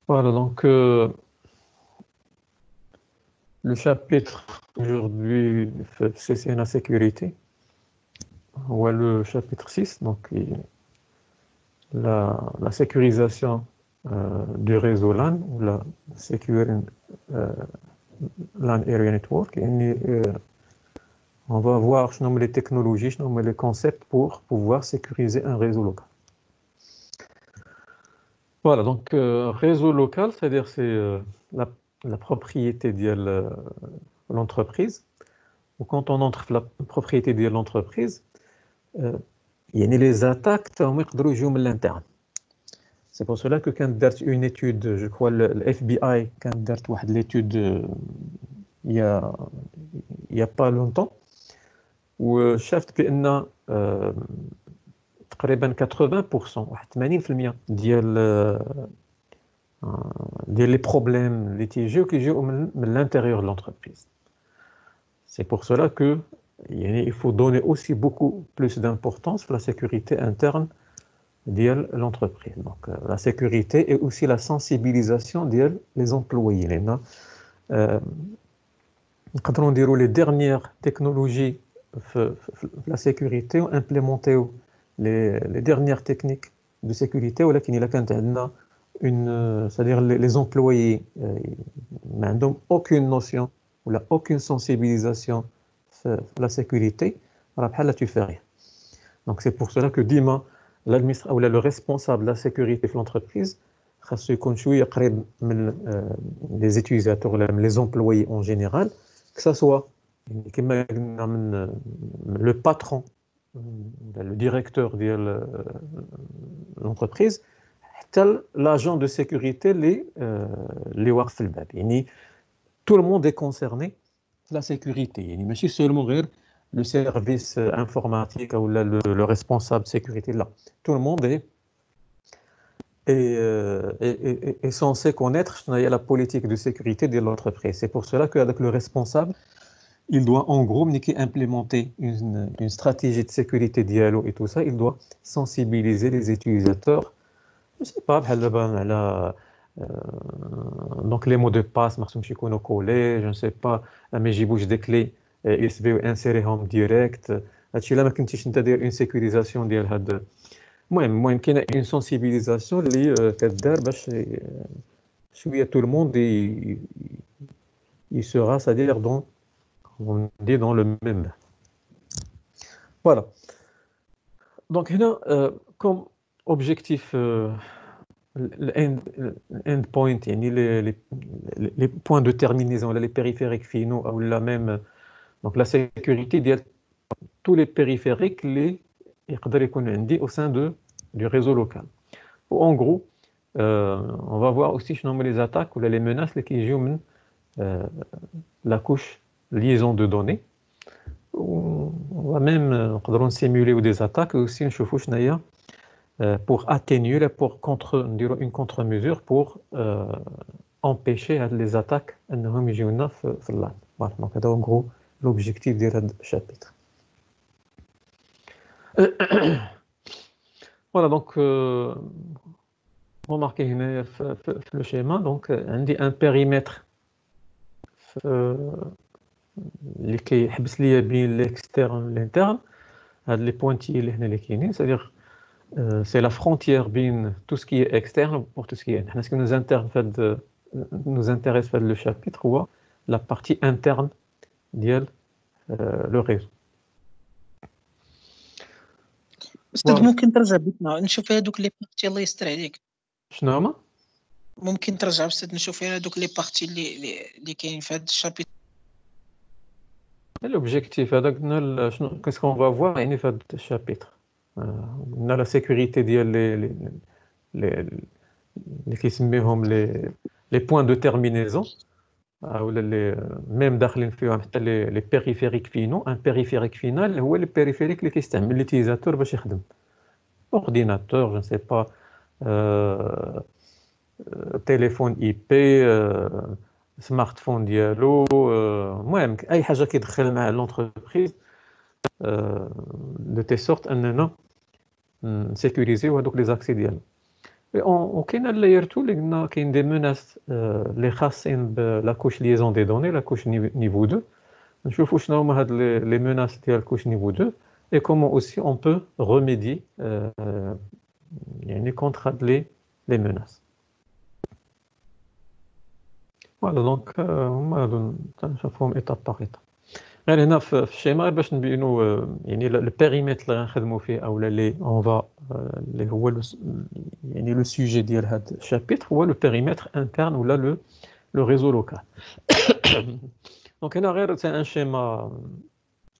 Voilà, donc le chapitre aujourd'hui, c'est la sécurité, ou le chapitre 6, donc la sécurisation du réseau LAN, ou la Secure LAN Area Network. On va voir les technologies, les concepts pour pouvoir sécuriser un réseau local. Voilà, donc réseau local, c'est-à-dire la propriété de l'entreprise. Quand on entre la propriété de l'entreprise, il y a les attaques qui peuvent jouer de l'interne. C'est pour cela que quand on a une étude, je crois le FBI, quand on a une étude il y a pas longtemps, où شافت بأن تقريبا 80% واحد 80% ديال les problèmes اللي كيجيو من l'intérieur de l'entreprise. C'est pour cela que il faut donner aussi beaucoup plus d'importance à la sécurité interne de l'entreprise. Donc la sécurité et aussi la sensibilisation des employés. Quand on dit les dernières technologies de la sécurité ont implémenté les dernières techniques de sécurité, c'est-à-dire les employés n'ont aucune notion ou aucune sensibilisation de la sécurité, là tu fais rien. Donc c'est pour cela que Dima, l'administrateur ou le responsable de la sécurité de l'entreprise, خاصو يكون شويه قريب من les utilisateurs, les employés en général, que ça soit le patron, le directeur de l'entreprise, l'agent de sécurité, les واقف الباب. يعني tout le monde est concerné la sécurité. يعني ماشي seulement غير le service informatique ou le responsable sécurité là. Tout le monde est censé connaître la politique de sécurité de l'entreprise. C'est pour cela qu'avec le responsable, il doit en gros implémenter une stratégie de sécurité dialogue et tout ça. Il doit sensibiliser les utilisateurs. Je ne sais pas, donc les mots de passe, je ne sais pas, mais j'y bouge des clés USB insérées en direct. Là, ما كنتيش انت داير une sécurisation ديال هاد. المهم كاينه une sensibilisation اللي كدار باش شويه tout le monde il sera, c'est-à-dire on dit dans le même. Voilà. Donc là, comme objectif, l'endpoint, les points de terminaison, les périphériques finaux, ou la même, donc la sécurité de tous les périphériques au sein du réseau local. En gros, on va voir aussi les attaques ou les menaces qui jouent la couche liaison de données. On va même simuler des attaques aussi pour atténuer, pour une contre-mesure pour empêcher les attaques. Voilà, donc en gros l'objectif de ce chapitre. Voilà, donc remarquez le schéma, donc on dit un périmètre اللي كيحبس ليا بين l'externe l'interne, هاد les pointillés اللي هنا اللي كاينين, c'est-à-dire c'est la frontière بين tout ce qui est externe pour tout ce qui est interne. Ce qui nous intéresse dans le chapitre هو la partie interne ديال le réseau. استاذ ممكن ترجع بنا نشوف هذوك لي بارتي الله يستر عليك. شنو هما؟ ممكن ترجع استاذ نشوف هذوك لي بارتي اللي كاين في هذا الشابيتر. L'objectif, qu'est-ce qu'on va voir dans ce chapitre? On a la sécurité les points de terminaison, même les périphériques finaux. Un périphérique final, c'est le périphérique qui est l'utilisateur باش يخدم. Ordinateur, je ne sais pas, téléphone IP, smartphone ديالو, المهم اي حاجه كيدخل مع l'entreprise, de telle sorte اننا نسيكوريزيو هذوك لي زاكسي ديالنا. وكاين اللاير 2 اللي قلنا كاين دي موناس اللي خاصين بلا كوش ليزون دي دوني لا كوش نيفو 2. نشوفوا شنو هما هاد لي موناس ديال كوش نيفو 2 et comment aussi on peut remédier يعني contre هاد les menaces. فوالا دونك هما هادو تنشوفهم ايطاب باغ ايطاب. غير هنا في الشيما باش نبينوا يعني لو بيريمتر اللي غنخدموا فيه اولا لي اون فا اللي هو يعني لو سوجي ديال هاد الشابيتر هو لو بيريمتر انترن ولا لو ريزو لوكال. دونك هنا غير سي ان شيما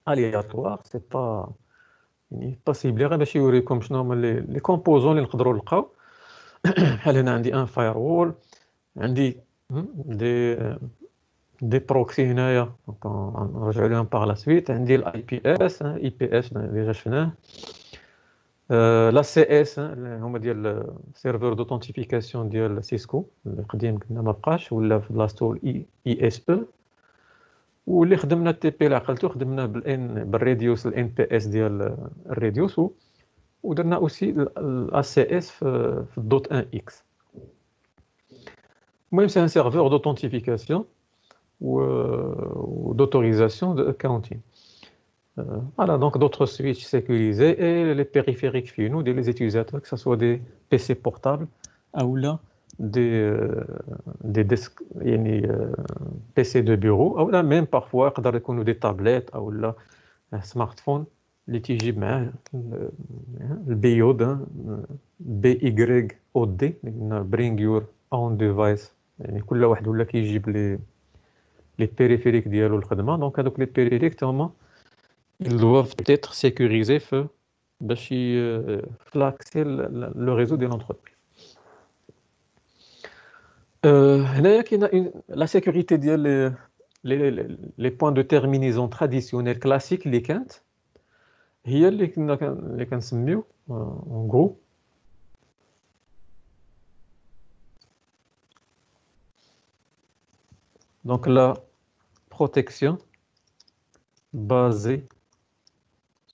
aléatoire, c'est pas يعني با سيبلي غير باش يوريكم شنو هما لي كومبوزون اللي نقدروا نلقاو. بحال هنا عندي ان فاير وول، عندي دي بروكسي هنايا نرجعوا لهم باغ لا سويت. عندي الاي بي اس، اي بي اس ديجا شفناه. لا سي اس هما ديال سيرفر دوتونتيفيكاسيون ديال سيسكو القديم قلنا ما بقاش، ولا في بلاصتو اي اس او. واللي خدمنا التي بي اللي عقلتو خدمنا بالراديوس الان بي اس ديال الراديوس، ودرنا اوسي الا سي اس في الدوت 1 اكس. المهم سي ان سيرفور d'authentification ou d'autorisation de accounting. Voilà, donc d'autres switches sécurisés et les périphériques finaux des utilisateurs, que ce soit des PC portables ou là des PC de bureau, ou là même parfois des tablettes ou là un smartphone اللي تيجيب معاه البيود BYOD bring your own device. يعني كل واحد ولا كيجيب لي بيريفيريك ديالو الخدمه. دونك هذوك لي بيريفيريك هما ils doivent être sécurisés باش في l'accès le réseau de l'entreprise. هنايا كاينه لا سيكوريتي ديال لي بوين دو تيرمينيزون تراديسيونيل كلاسيك اللي كانت هي اللي كنسميو en gros donc la protection basée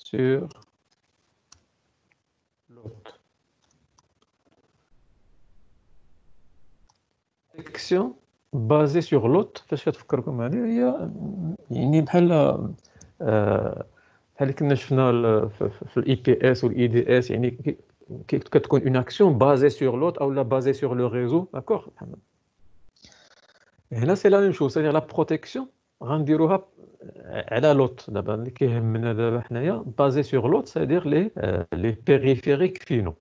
sur l'hôte. Protection basée sur l'hôte فاش كتفكركم هذه هي يعني بحال بحال كنا شفنا في الاي بي اس والاي دي اس، يعني كتكون اون اكسيون بازي سور لوت او لا بازي سور لو ريزو. داكوغ هنا سي لا ميم شوز، سي لا بروتيكسيون غنديروها على لوت. دابا اللي كيهمنا دابا حنايا بازي سور لوت، سادير لي بيريفيريك فينو.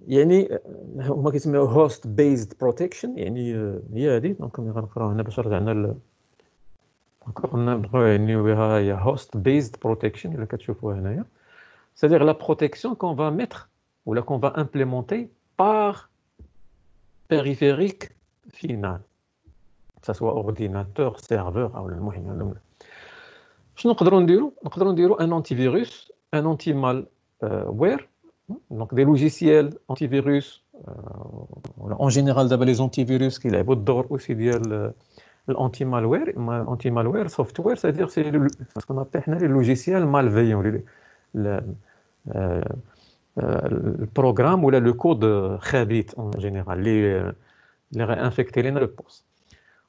يعني هما كيسميوها هوست بيزد بروتيكشن، يعني هي هذه. دونك غنقراو هنا باش رجعنا نبغيو يعني بها هي host based protection اللي كتشوفوها هنايا. c'est-à-dire la protection qu'on va mettre ou là qu'on va implémenter par périphérique final, que ça soit ordinateur, serveur ou المهم. شنو نقدروا نديروا un antivirus, un anti-malware, donc des logiciels antivirus. En général d'abord les antivirus qui لعبوا الدور aussi ديال l'anti-malware software, c'est-à-dire c'est ce qu'on appelle les logiciels malveillants, le programme ou le code khabith en général, les réinfecter le poste.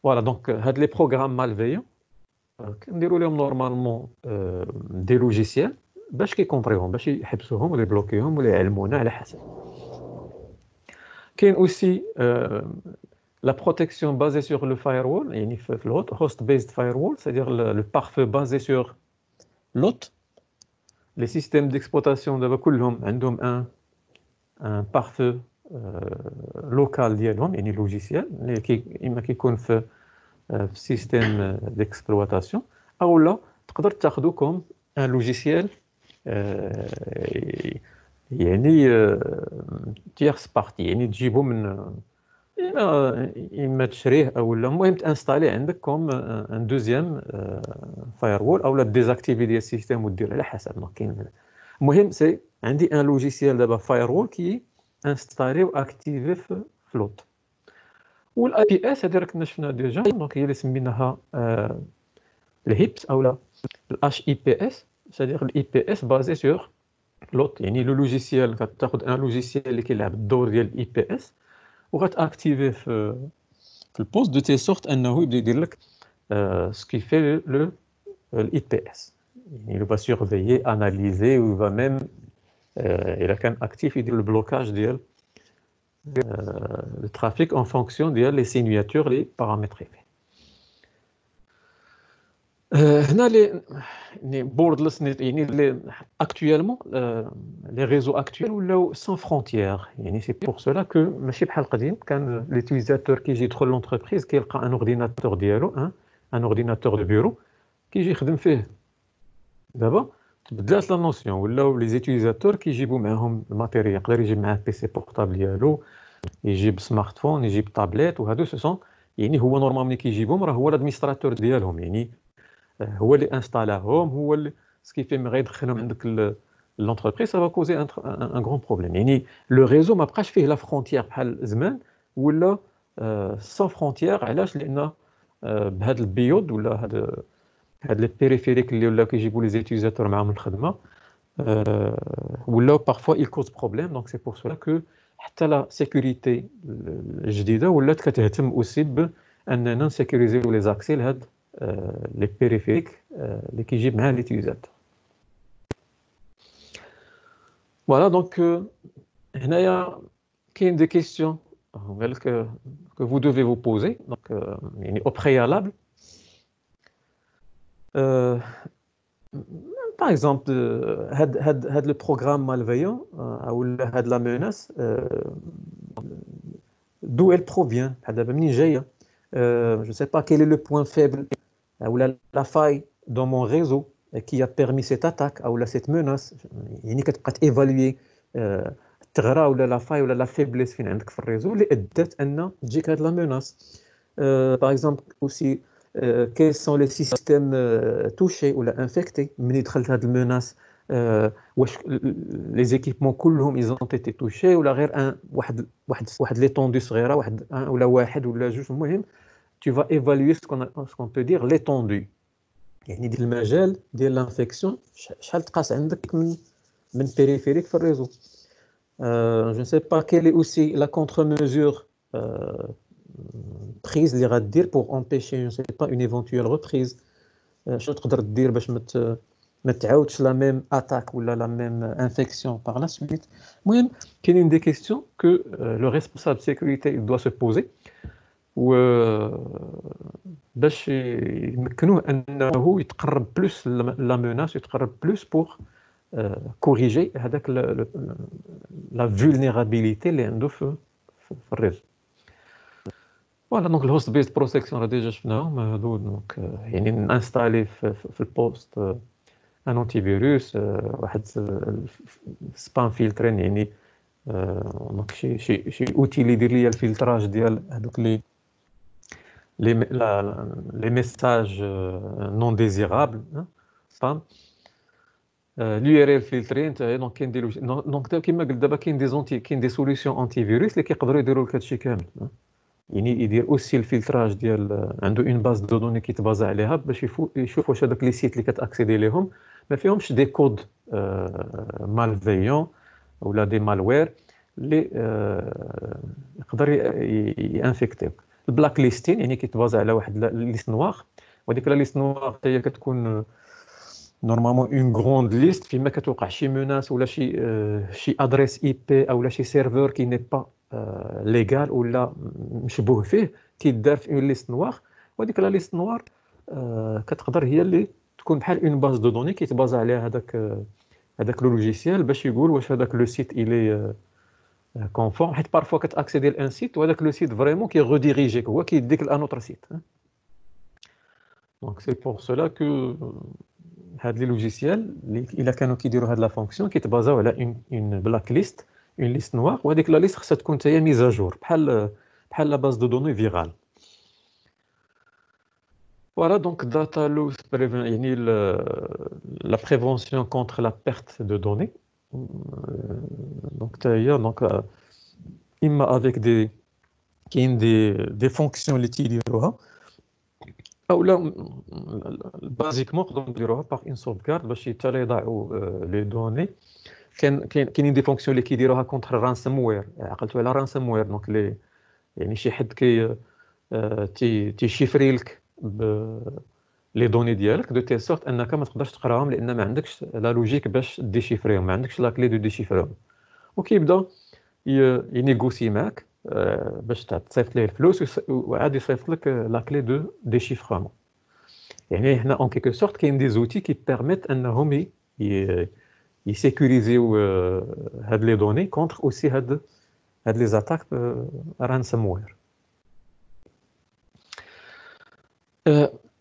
Voilà, donc les programmes malveillants, on déroule normalement des logiciels باش كيكونطريوهم باش يحبسوهم ولا يبلوكيوهم ولا يعلمونا على حسب. كاين aussi la protection basée sur le firewall, يعني في l'hôte, host-based firewall, c'est-à-dire le pare-feu basé sur l'hôte. Les systèmes d'exploitation دابا كلهم عندهم un pare-feu local ديالهم، يعني logiciel اللي إما كيكون في système d'exploitation أو لا تقدر تاخذو comme un logiciel يعني tierce partie، يعني تجيبو من إما تشريه أو لا المهم تانستالي عندك كوم ان دوزيام فايروول أو لا ديزاكتيفي ديال السيستم ودير على حسب ما كاين. المهم سي عندي ان لوجيسيال دابا فايروول كي انستالي واكتيفي في لوط. والاي بي اس هذه راه كنا شفنا ديجا، دونك هي اللي سميناها الهيبس او لا الاش اي بي اس، c'est-à-dire الاي بي اس بازي سور لوط يعني لو لوجيسيال كتاخذ ان لوجيسيال اللي كيلعب الدور ديال الاي بي اس وغتاكتيفيه في البوست دو تي سورت انه يبدا يدير لك ce qui fait le l'IPS. Il va surveiller, analyser, ou il va même, il a qu'un actif, il dit le blocage le trafic en fonction des signatures, les paramétrés. هنا les borderless actuellement les réseaux actuels ou sans frontières. C'est pour cela que ماشي بحال قديم كان l'utilisateur qui يدخل l'entreprise كيلقى un ordinateur ديالو un ordinateur de bureau كيجي يخدم فيه. دابا تبدلات لا نوسيون ولاو لي زيتيليزاتور كيجيبوا معاهم الماتيريال يقدر يجيب معاه بيسي بورطابل ديالو يجيب سمارت فون يجيب تابليت وهادو سون هو نورمالمون ملي كيجيبهم راه هو الادمينستراتور ديالهم هو اللي انستالاهم هو اللي سكيفي ملي غيدخلهم عندك لونتربريز سا فا كوزي ان غران بروبليم لو ريزو ما بقاش فيه لا فرونتيير بحال زمان ولا سون فرونتيير علاش لان بهاد البيود ولا هاد لي بيريفيريك اللي ولاو كيجيبوا لي زيتيليزاتور معاهم الخدمه ولاو بارفوا il cause problème donc c'est pour cela que حتى لا سيكوريتي الجديده ولات كتهتم اوسي باننا نسيكوريزيو لي زاكسي لهاد لي بيريفيريك اللي كيجيب معاه ليتيليزاتور فوالا دونك هنايا كاين دي كيسيون قال لك que vous devez vous poser donc au préalable par exemple هاد le programme malveillant ou هاد la menace d'où elle provient دابا منين جايه je sais pas quel est le point faible ou la faille dans mon réseau qui a permis cette attaque ou cette menace كتبقى تيفالوي الثغره ولا لا فاي ولا لا فيبليس فين عندك في الريزو اللي ادت ان تجيك هاد لا menace par exemple aussi quels sont les systèmes touchés ou infectés ملي دخلت هاد المناس واش les équipements كلهم ils ont été touchés ولا غير واحد l'étendue صغيره ولا جوج المهم tu vas évaluer ce qu'on peut dire l'étendue ديال المجال ديال l'infection شحال تقاس عندك من périphérique في الريزو je ne sais pas quelle est aussi la contre-mesure prise اللي غدير pour empêcher je ne sais pas une éventuelle reprise شنو تقدر دير باش ما تعاودش la même attaque ولا la même infection par la suite المهم كاينين des questions que le responsable sécurité il doit se poser و باش يمكنوه انه يتقرب بلوس لا ميناس يتقرب بلوس بور كوريجي هذاك لا فولنيرابيليتي اللي عنده في الريزو فوالا دونك الهوست بيست بروتيكسيون راه ديجا شفناهم هادو دونك نانستالي في البوست ان انتي فيروس واحد سبام فلترين دونك شي اوتي اللي يدير ليا الفلتراج ديال هذوك les messages non désirables spam l'URL filtré donc كاين donc كما قلت دابا كاين دي سوليوشن انتي فيروس اللي كيقدروا يديروا لك هادشي كامل يدير اوسي الفلتراج ديال عنده اون باز دو دوني كيتبازا عليها باش يشوف واش هذاك لي سيت اللي كتاكسيدي ليهم ما فيهمش دي كود مالفيون ولا دي مالوير اللي يقدر يانفيكتيك البلاك ليستين كيتبازا على واحد ليست نوار وهذيك لا ليست نوار حتى هي كتكون نورمالمون اون غروند ليست فيما كتوقع شي موناس ولا شي ادريس اي بي او شي سيرفور كي ني با ليغال ولا مشبوه فيه كيدار في اون ليست نوار وهذيك لا ليست نوار كتقدر هي اللي تكون بحال اون باز دو دوني كيتبازا عليها هذاك لو لوجيسيال باش يقول واش هذاك لو سيت الي كونفورم حيت بارفوا كتاكسيدي لان سيت وهذاك لو سيت فريمون كيغوديريجيك هو كيديك لان اوتر سيت دونك سي بور سولا كو هاد لي لوجيسيال الا كانوا كيديروا هاد لا فونكسيون كيتبازاو على اون بلاك ليست اون ليست نوار وهذيك لا ليست خصها تكون حتى هي ميزاجور بحال لا باز دو دوني فيرال Voilà, donc data loss la prévention contre la perte de données. Donc d'ailleurs, avec des fonctions اللي تيديروها او لا بازيكمون نقدروا نديروها باغ ان سوفغارد باش حتى لا يضيعوا لي دوني كاينين دي فونكسيون اللي كيديروها كونتر الرانسوم وير، عقلتوا على رانسوم وير. دونك لي يعني شي حد تيشيفري لك لي دوني ديالك دو تيل سورت انك ما تقدرش تقراهم، لان ما عندكش لا لوجيك باش ديشيفريهم، ما عندكش لا كلي دو ديشيفرهم. وكيبدا ينيغوسي معاك باش تصيفط ليه الفلوس، وعاد يصيفط لك لا كلي دو ديشيفرمون. يعني هنا اون كيكو سورت كاين دي زوتي كي بيرميت انهم يسيكوريزيو هاد لي دوني كونتر اوسي هاد لي زاتاك رانسوم وير.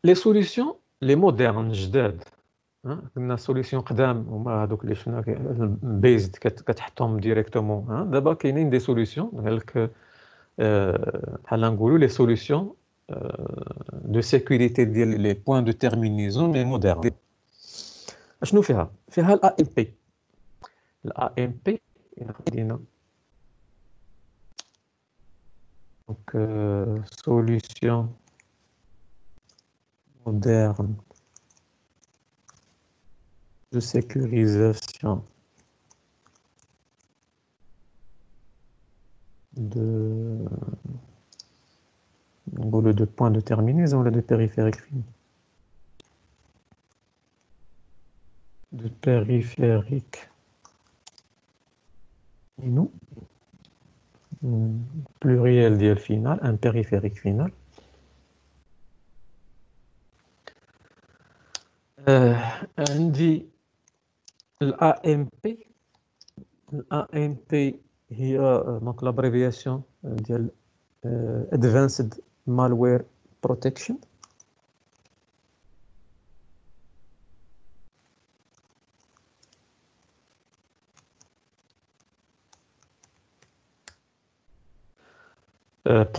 لي سوليسيون لي مودرن جداد، قلنا سوليسيون قدام هما هذوك اللي شفنا بيزد كتحطهم ديريكتومون. دابا كاينين دي سوليسيون قالك بحال نقولوا لي سوليسيون دو سيكوريتي ديال لي بوين دو تيرمينيزون مي مودرن. اشنو فيها؟ فيها الا ام بي. الا ام بي خدينا دونك سوليسيون moderne de sécurisation de points de terminaison là, de périphérique fini. De périphérique nous pluriel dial final, un périphérique final. عندي الAMP. الAMP هي دونك لابريفياسيون ديال Advanced Malware Protection.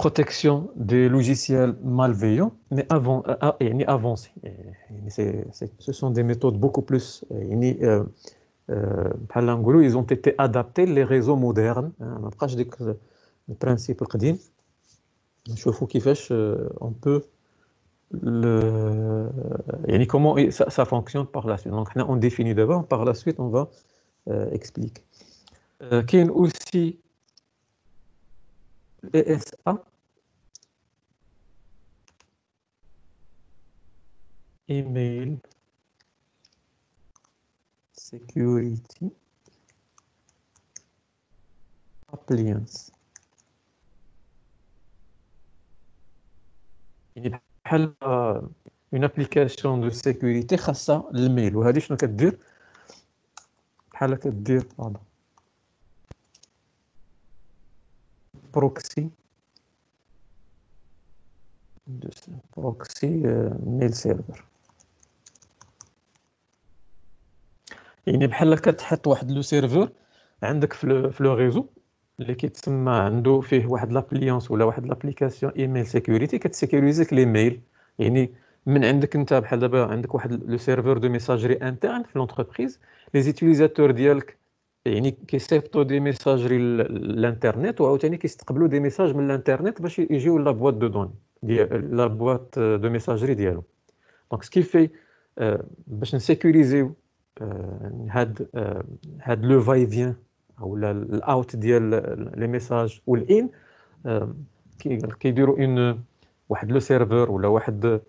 Protection des logiciels malveillants, mais avancés. Ce sont des méthodes beaucoup plus. Ils ont été adaptés les réseaux modernes. ما بقاش ديك البرانسيب القديم. نشوفوا كيفاش on peut يعني comment ça fonctionne par la suite. Donc on définit d'abord, par la suite on va expliquer. كاين aussi ESA, Email Security Appliance. يعني بحال une application de sécurité خاصة الميل، وهذه شنو كدير؟ بحال كدير بروكسي ميل سيرفر. يعني بحال كتحط واحد لو سيرفر عندك في لو ريزو اللي كيتسمى عنده فيه واحد لابليونس ولا واحد لابليكاسيون ايميل سيكوريتي كتسيكوريزيك لي ميل. يعني من عندك انت بحال دابا عندك واحد لو سيرفر دو ميساجري انترن في لونتربريز، لي زيتيليزاتور ديالك يعني كيصيفطوا دي ميساجري للانترنت، وعاوتاني كيستقبلوا دي ميساج من الانترنت باش يجيو لا بواط دو دوني ديال لا بواط دو ميساجري ديالو. دونك سكي في باش نسيكوريزيو هاد لو فاي فيان او الاوت ديال لي ميساج والان، كيديروا واحد لو سيرفر ولا واحد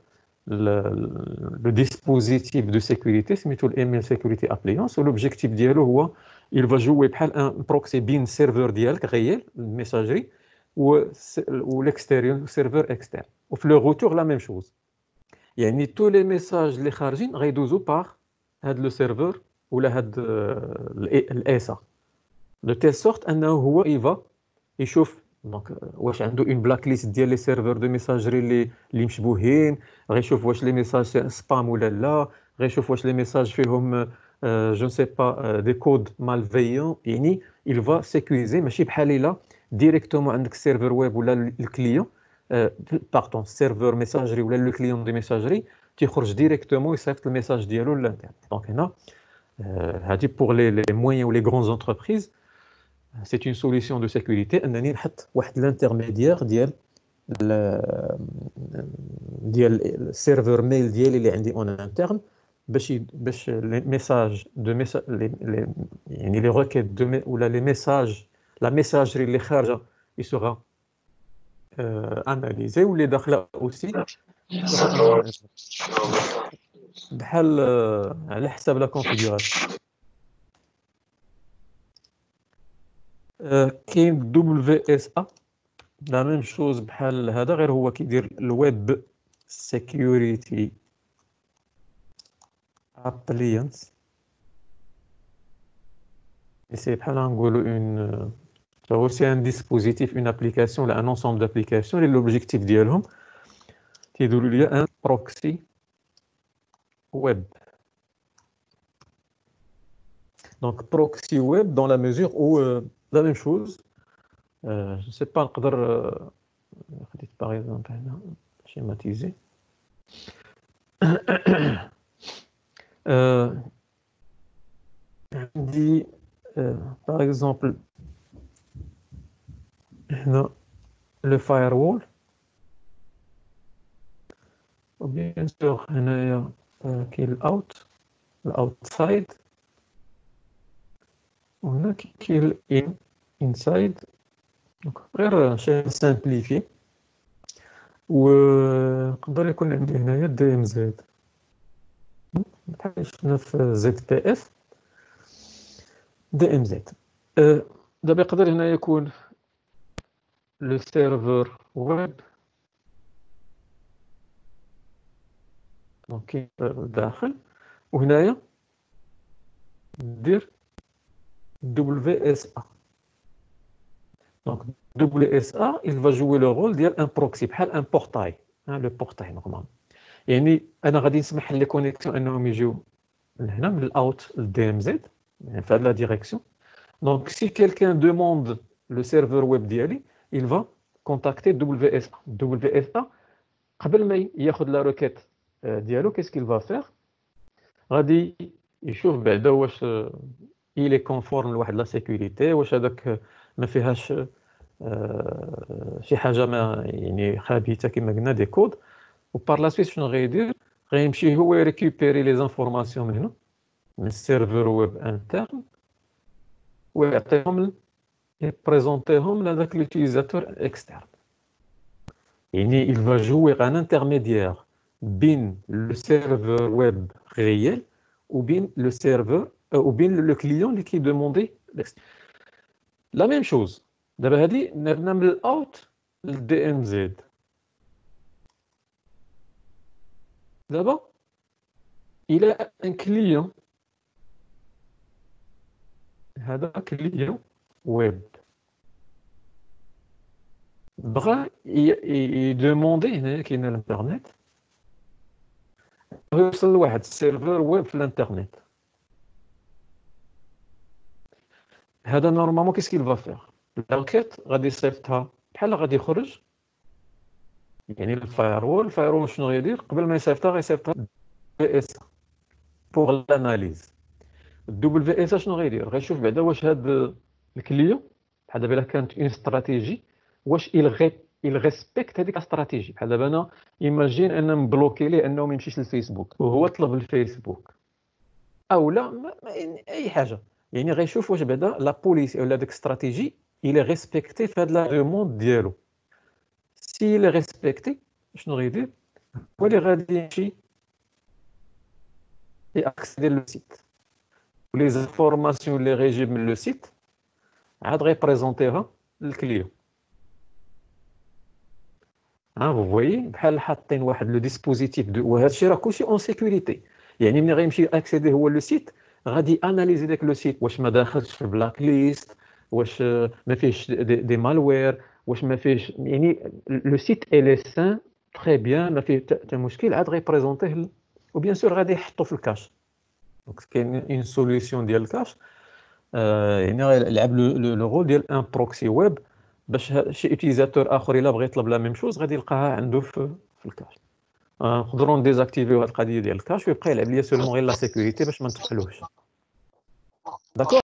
لو ديسبوزيتيف دو سيكوريتي سميتو الايميل سيكوريتي ابليونس. ولوبجيكتيف ديالو هو il va jouer بحال ان بروكسي بين السيرفر ديالك غيال الميساجري والاكستيريور سيرفر اكسترن، وفي لو روتور لا ميم شوز. يعني تو لي ميساج اللي خارجين غيدوزو بار هاد لو سيرفر ولا هاد الايسا دو تيل سورت انه هو يفا يشوف دونك واش عنده اون بلاك ليست ديال لي سيرفر دو ميساجري اللي مشبوهين، غيشوف واش لي ميساج سبام ولا لا، غيشوف واش لي ميساج فيهم جو سي با دي كود مالفيون. يعني il va sécuriser ماشي بحال الا ديريكتومون عندك السيرفر ويب ولا الكليون باغطون السيرفر ميساجري ولا لو كليون دي ميساجري تيخرج ديريكتومون يصيفط الميساج ديالو للانترنت. دونك هنا هادي بور لي مويان و لي غران انتربريز سي اون سوليسيون دو سيكوريتي انني نحط واحد لانترميديير ديال السيرفر ميل ديالي اللي عندي اون انترن باش لي ميساج دو ميساج يعني لي requêtes ولا لي ميساج لا ميساجري اللي خارجه يسوغا اناليزي واللي داخله اوسي بحال على حساب لا كونفيغوراسيون. كاين دبليو اس ا لا ميم شوز بحال هذا، غير هو كيدير الويب سيكيوريتي ابليانس. سي بحال نقولوا اون هو سي ان ديسبوزيتيف اون ابليكاسيون ولا ان انسومبل دابليكاسيون اللي لوبجيكتيف ديالهم تيديروا لي ان بروكسي ويب. Donc proxy web dans la mesure où la même chose, je sais pas نقدر خديت par exemple هنا schématiser عندي par exemple هنا le firewall ou bien sûr هنايا كاين الاوت الاوتسايد وهنا كاين inside. Donc غير شي سامبليفي ونقدر يكون عندي هنايا دي ام زد بحال شفنا في زد بي اف دي ام زد. دابا يقدر هنا يكون لو سيرفر ويب دونك داخل وهنايا ندير WSA. Donc WSA il va jouer le rôle ديال ان بروكسي بحال ان بورتاي لو بورتاي نورمال. يعني انا غادي نسمح لي كونيكسيون انهم يجيو من هنا من الاوت للدي ام زد يعني في هاد لا ديريكسيون. Donc si quelqu'un demande le serveur web ديالي il va contacter WSA. WSA قبل ما ياخذ لا روكيت ديالو qu'est-ce qu'il va faire غادي يشوف بعدا واش il est conforme لواحد لا سيكوريتي، واش هذاك ما فيهاش شي حاجه ما يعني خبيثه كما قلنا دي كود. وبار لا سويت شنو غيدير غيمشي هو يريكوبيري لي زانفورماسيون من هنا من السيرفر ويب انترن ويعطيهم يبريزونتيهم لهذاك لوتيليزاتور اكسترن. يعني il va jouer un intermédiaire بين le serveur web réel ou bien le serveur ou bien le client اللي كي دوموندي لا ميم شوز. دابا هادي درنا من الاوت للدي ام زد. دابا الى ان كليون هذا كليون ويب بغى يدوموندي هنا كاين الانترنت يوصل لواحد السيرفر ويب في الانترنت. هذا نورمالمون كيس كيل فا فيغ الروكيت غادي يصيفطها بحال غادي يخرج يعني الفايرول شنو غيدير قبل ما يصيفطها غيصيفطها بي اس بوغ لاناليز. الدبليو اس شنو غيدير غيشوف بعدا واش هاد الكليون بحال دابا الا كانت اون استراتيجي واش il respecte هذيك الاستراتيجي. بحال دابا انا ايماجين انا مبلوكي ليه انه ما يمشيش للفيسبوك وهو طلب الفيسبوك او لا اي حاجه يعني غيشوف واش بعدا لا بوليس ولا داك استراتيجي الى ريسبكتي في هاد لا دوموند ديالو. سي الى ريسبكتي شنو غيدير هو اللي غادي يمشي ياكسيدي لو سيت ولي زانفورماسيون اللي غيجيب من لو سيت عاد غيبريزونتيها للكليون. vous voyez بحال حاطين واحد لو ديسبوزيتيف وهذا الشيء راه كلشي اون سيكوريتي. يعني ملي غيمشي اكسيدي هو لو سيت غادي اناليزي داك لو سيت واش ما داخلش في بلاك ليست، واش ما فيهش دي مالوير، واش ما فيهش يعني لو سيت الي سان تري بيان ما فيه حتى مشكل. عاد غيبريزونتيه وبيان سور غادي يحطو في الكاش. دونك كاين اون سوليوشن ديال الكاش يعني غيلعب لو رول ديال ان بروكسي ويب باش شي يوتيليزاتور اخر الا بغى يطلب لا ميم شوز غادي يلقاها عنده في الكاش. نقدروا نديزاكتيفيو هاد القضيه ديال الكاش ويبقى يلعب ليا سولمون غير لا سيكوريتي باش ما نطفحلوش. داكور.